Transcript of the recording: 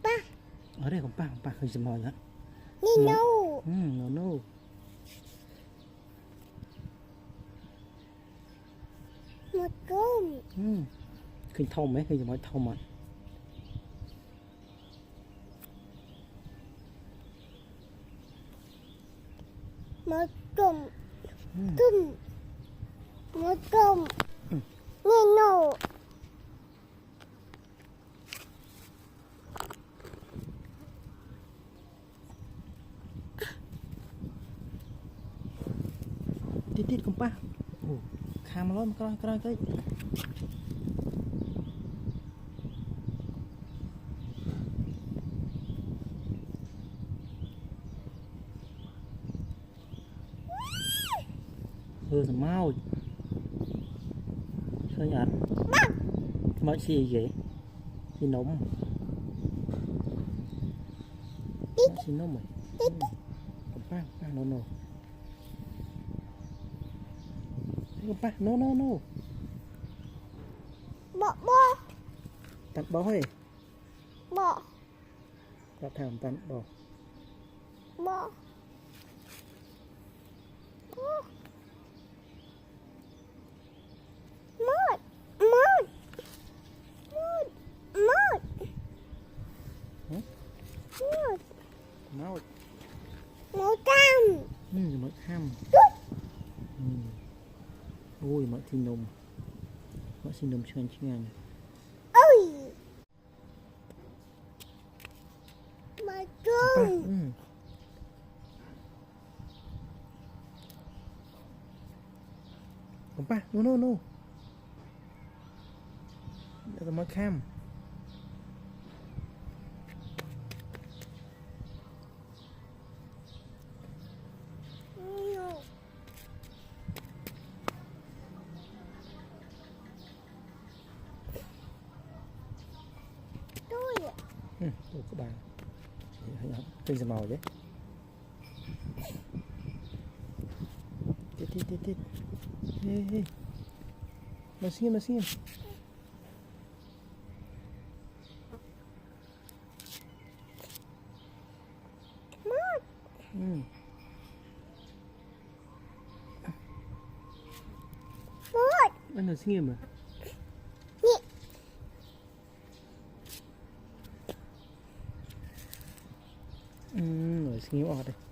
ba ở đây con pa khơi dầm mồi á ni no no một cơm khơi thông mấy khơi dầm mồi thông mà một cơm cơm một cơm ni no tít con pa kham nó coi cái mau khơi nhạt mọi gì vậy thì nóng xin nóng mày con pa no con pa no bỏ tạt bó hơi bỏ tạt thảm tạt bỏ bỏ máu một cam mất ham ôi mất thì nồng mất thì nồng chăn ôi một cơm con pa no đã mất ham Ủa các bạn kênh sẽ màu đấy tít hey mà xin anh là xin mà rồi xin ở đây